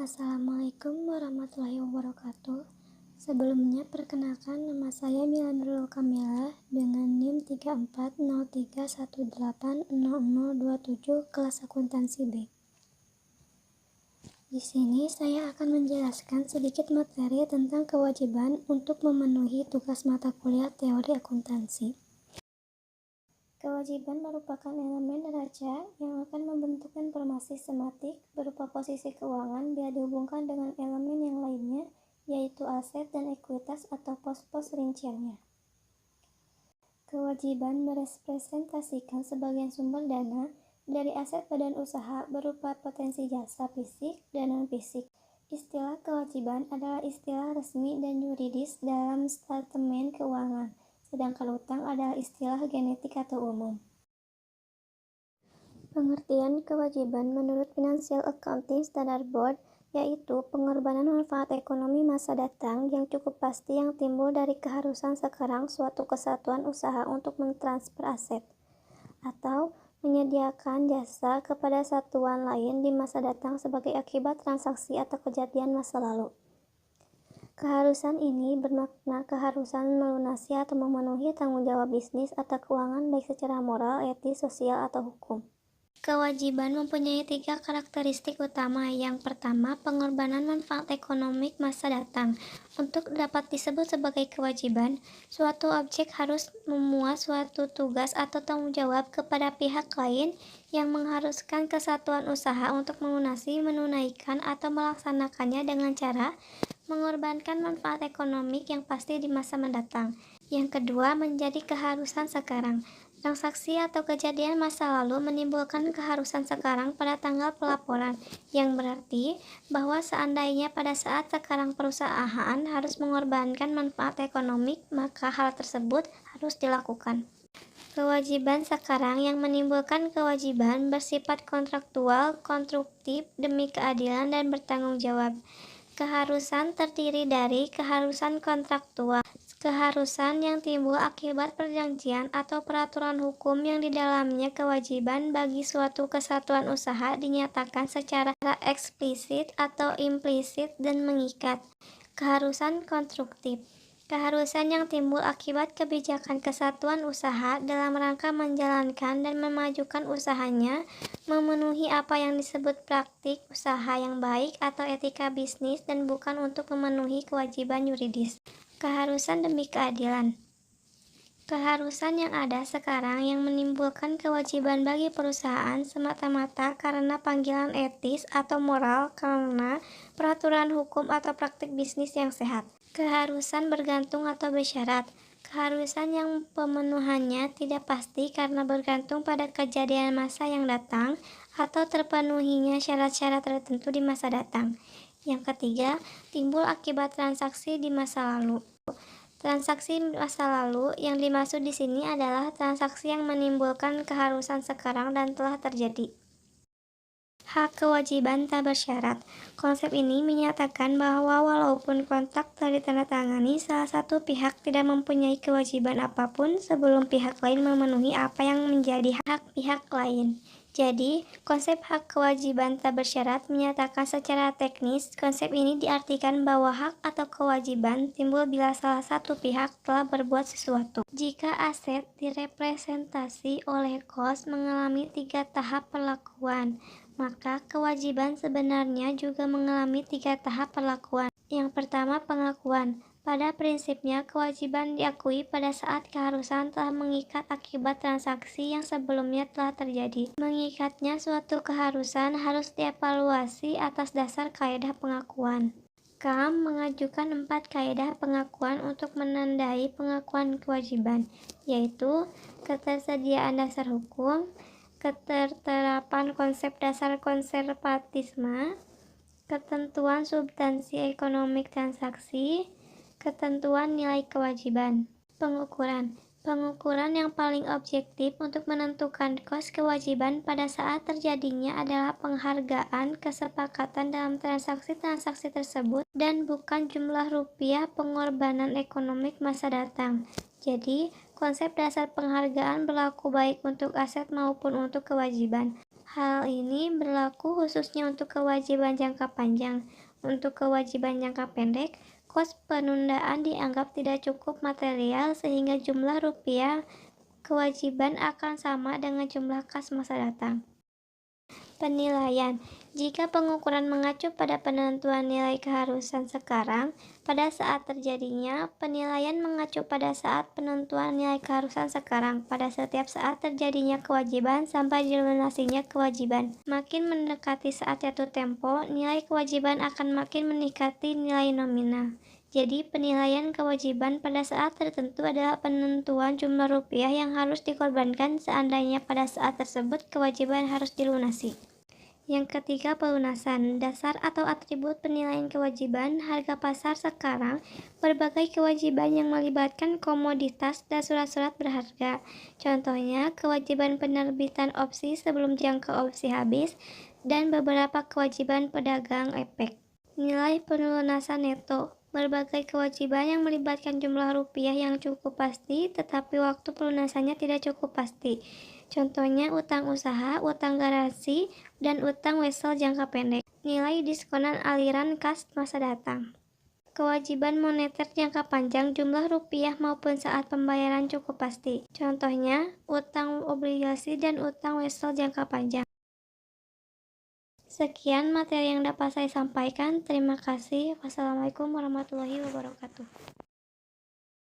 Assalamualaikum warahmatullahi wabarakatuh. Sebelumnya perkenalkan, nama saya Mila Nurul Kamila dengan NIM 3403180027 kelas akuntansi B. Di sini saya akan menjelaskan sedikit materi tentang kewajiban untuk memenuhi tugas mata kuliah teori akuntansi. Kewajiban merupakan elemen neraca yang akan membentuk informasi sematik berupa posisi keuangan bila dihubungkan dengan elemen yang lainnya, yaitu aset dan ekuitas atau pos-pos rinciannya. Kewajiban merepresentasikan sebagian sumber dana dari aset badan usaha berupa potensi jasa fisik dan non-fisik. Istilah kewajiban adalah istilah resmi dan yuridis dalam statement keuangan, sedangkan utang adalah istilah genetik atau umum. Pengertian kewajiban menurut Financial Accounting Standard Board yaitu pengorbanan manfaat ekonomi masa datang yang cukup pasti yang timbul dari keharusan sekarang suatu kesatuan usaha untuk mentransfer aset atau menyediakan jasa kepada satuan lain di masa datang sebagai akibat transaksi atau kejadian masa lalu. Keharusan ini bermakna keharusan melunasi atau memenuhi tanggung jawab bisnis atau keuangan baik secara moral, etis, sosial, atau hukum. Kewajiban mempunyai 3 karakteristik utama. Yang pertama, pengorbanan manfaat ekonomi masa datang. Untuk dapat disebut sebagai kewajiban, suatu objek harus memuat suatu tugas atau tanggung jawab kepada pihak lain yang mengharuskan kesatuan usaha untuk melunasi, menunaikan, atau melaksanakannya dengan cara mengorbankan manfaat ekonomi yang pasti di masa mendatang. Yang kedua, menjadi keharusan sekarang. Transaksi atau kejadian masa lalu menimbulkan keharusan sekarang pada tanggal pelaporan, yang berarti bahwa seandainya pada saat sekarang perusahaan harus mengorbankan manfaat ekonomi, maka hal tersebut harus dilakukan. Kewajiban sekarang yang menimbulkan kewajiban bersifat kontraktual, konstruktif, demi keadilan dan bertanggung jawab. Keharusan terdiri dari keharusan kontraktual, keharusan yang timbul akibat perjanjian atau peraturan hukum yang di dalamnya kewajiban bagi suatu kesatuan usaha dinyatakan secara eksplisit atau implisit dan mengikat. Keharusan konstruktif, keharusan yang timbul akibat kebijakan kesatuan usaha dalam rangka menjalankan dan memajukan usahanya, memenuhi apa yang disebut praktik usaha yang baik atau etika bisnis dan bukan untuk memenuhi kewajiban yuridis. Keharusan demi keadilan, keharusan yang ada sekarang yang menimbulkan kewajiban bagi perusahaan semata-mata karena panggilan etis atau moral karena peraturan hukum atau praktik bisnis yang sehat. Keharusan bergantung atau bersyarat, keharusan yang pemenuhannya tidak pasti karena bergantung pada kejadian masa yang datang atau terpenuhinya syarat-syarat tertentu di masa datang. Yang ketiga, timbul akibat transaksi di masa lalu. Transaksi masa lalu yang dimaksud di sini adalah transaksi yang menimbulkan keharusan sekarang dan telah terjadi. Hak kewajiban tak bersyarat. Konsep ini menyatakan bahwa walaupun kontrak telah ditandatangani, salah satu pihak tidak mempunyai kewajiban apapun sebelum pihak lain memenuhi apa yang menjadi hak pihak lain. Jadi, konsep hak kewajiban tak bersyarat menyatakan secara teknis, konsep ini diartikan bahwa hak atau kewajiban timbul bila salah satu pihak telah berbuat sesuatu. Jika aset direpresentasi oleh kos mengalami 3 tahap perlakuan, maka kewajiban sebenarnya juga mengalami 3 tahap perlakuan. Yang pertama, pengakuan. Pada prinsipnya, kewajiban diakui pada saat keharusan telah mengikat akibat transaksi yang sebelumnya telah terjadi. Mengikatnya suatu keharusan harus dievaluasi atas dasar kaedah pengakuan. KAM mengajukan 4 kaedah pengakuan untuk menandai pengakuan kewajiban, yaitu ketersediaan dasar hukum, keterterapan konsep dasar konservatisme, ketentuan substansi ekonomi transaksi, ketentuan nilai kewajiban. Pengukuran. Pengukuran yang paling objektif untuk menentukan kos kewajiban pada saat terjadinya adalah penghargaan kesepakatan dalam transaksi-transaksi tersebut dan bukan jumlah rupiah pengorbanan ekonomi masa datang. Jadi, konsep dasar penghargaan berlaku baik untuk aset maupun untuk kewajiban. Hal ini berlaku khususnya untuk kewajiban jangka panjang. Untuk kewajiban jangka pendek, kos penundaan dianggap tidak cukup material sehingga jumlah rupiah kewajiban akan sama dengan jumlah kas masa datang. Penilaian. Jika pengukuran mengacu pada penentuan nilai keharusan sekarang, pada saat terjadinya, penilaian mengacu pada saat penentuan nilai keharusan sekarang, pada setiap saat terjadinya kewajiban sampai dilunasinya kewajiban. Makin mendekati saat jatuh tempo, nilai kewajiban akan makin mendekati nilai nominal. Jadi, penilaian kewajiban pada saat tertentu adalah penentuan jumlah rupiah yang harus dikorbankan seandainya pada saat tersebut kewajiban harus dilunasi. Yang ketiga, pelunasan. Dasar atau atribut penilaian kewajiban, harga pasar sekarang, berbagai kewajiban yang melibatkan komoditas dan surat-surat berharga. Contohnya, kewajiban penerbitan opsi sebelum jangka opsi habis, dan beberapa kewajiban pedagang efek. Nilai pelunasan neto. Berbagai kewajiban yang melibatkan jumlah rupiah yang cukup pasti, tetapi waktu pelunasannya tidak cukup pasti. Contohnya utang usaha, utang garansi, dan utang wesel jangka pendek. Nilai diskonan aliran kas masa datang. Kewajiban moneter jangka panjang jumlah rupiah maupun saat pembayaran cukup pasti. Contohnya utang obligasi dan utang wesel jangka panjang. Sekian materi yang dapat saya sampaikan. Terima kasih. Wassalamualaikum warahmatullahi wabarakatuh.